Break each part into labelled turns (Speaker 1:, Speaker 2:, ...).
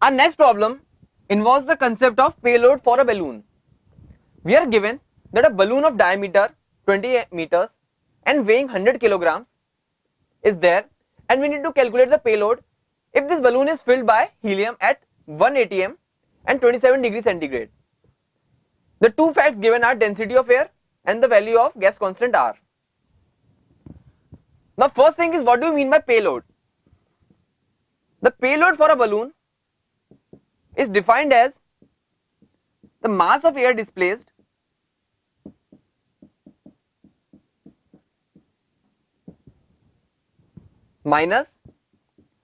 Speaker 1: Our next problem involves the concept of payload for a balloon. We are given that a balloon of diameter 20 meters and weighing 100 kilograms is there, and we need to calculate the payload if this balloon is filled by helium at 1 atm and 27 degrees centigrade. The two facts given are density of air and the value of gas constant R. Now first thing is, what do you mean by payload? The payload for a balloon is defined as the mass of air displaced minus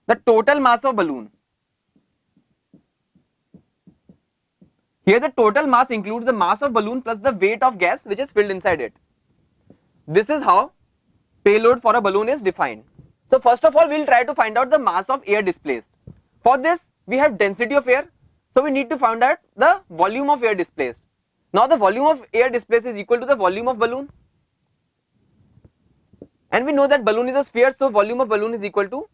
Speaker 1: the total mass of balloon. Here the total mass includes the mass of balloon plus the weight of gas which is filled inside it. This is how payload for a balloon is defined. So first of all, we will try to find out the mass of air displaced. For this we have density of air, so we need to find out the volume of air displaced. Now the volume of air displaced is equal to the volume of balloon, and we know that balloon is a sphere, so volume of balloon is equal to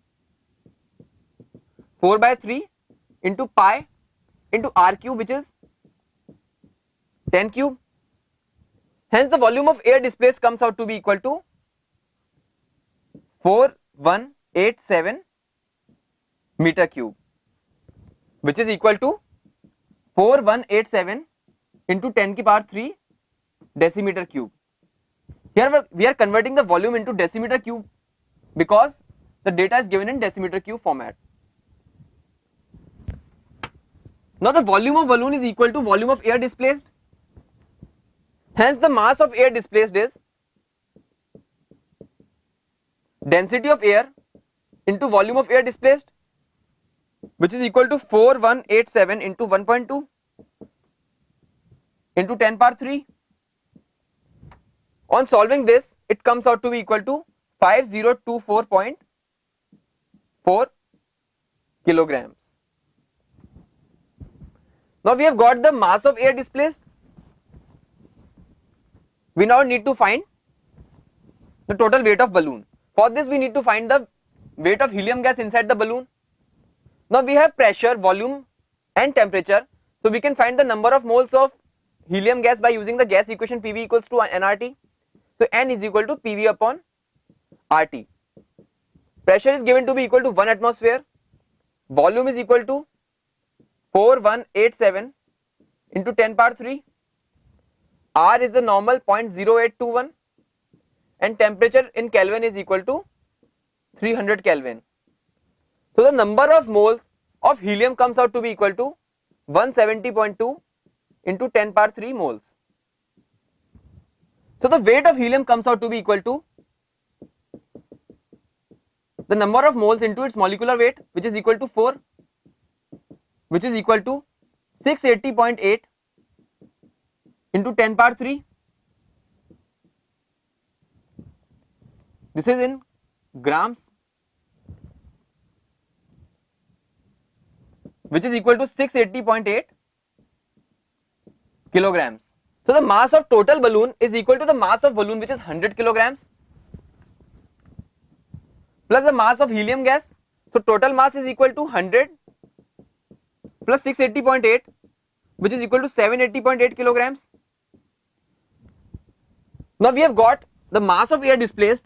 Speaker 1: 4 by 3 into pi into r cube, which is 10 cube. Hence the volume of air displaced comes out to be equal to 4187 meter cube, which is equal to 4187 into 10 की power 3 decimeter cube. Here we are converting the volume into decimeter cube because the data is given in decimeter cube format. Now the volume of balloon is equal to volume of air displaced. Hence the mass of air displaced is density of air into volume of air displaced, which is equal to 4187 into 1.2 into 10 power 3. On solving this, it comes out to be equal to 5024.4 kilograms. Now we have got the mass of air displaced. We now need to find the total weight of balloon. For this we need to find the weight of helium gas inside the balloon. Now we have pressure, volume and temperature, so we can find the number of moles of helium gas by using the gas equation PV equals to nRT. So N is equal to PV upon RT. Pressure is given to be equal to 1 atmosphere. Volume is equal to 4187 into 10 power 3. R is the normal 0.0821 and temperature in Kelvin is equal to 300 Kelvin. So the number of moles of helium comes out to be equal to 170.2 into 10 power 3 moles. So the weight of helium comes out to be equal to the number of moles into its molecular weight, which is equal to 4, which is equal to 680.8 into 10 power 3. This is in grams, which is equal to 680.8 kilograms. So the mass of total balloon is equal to the mass of balloon, which is 100 kilograms, plus the mass of helium gas. So total mass is equal to 100 plus 680.8, which is equal to 780.8 kilograms. Now we have got the mass of air displaced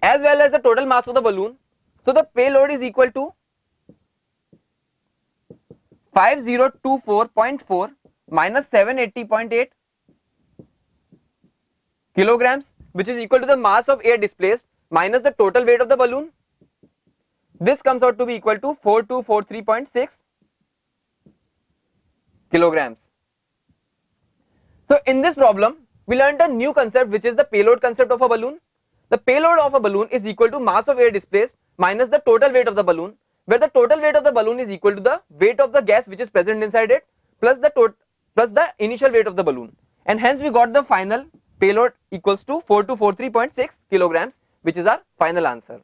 Speaker 1: as well as the total mass of the balloon. So the payload is equal to 5024.4 minus 780.8 kilograms, which is equal to the mass of air displaced minus the total weight of the balloon. This comes out to be equal to 4243.6 kilograms. So in this problem we learned a new concept, which is the payload concept of a balloon. The payload of a balloon is equal to mass of air displaced minus the total weight of the balloon, where the total weight of the balloon is equal to the weight of the gas which is present inside it plus the initial weight of the balloon, and hence we got the final payload equals to 4243.6 kilograms, which is our final answer.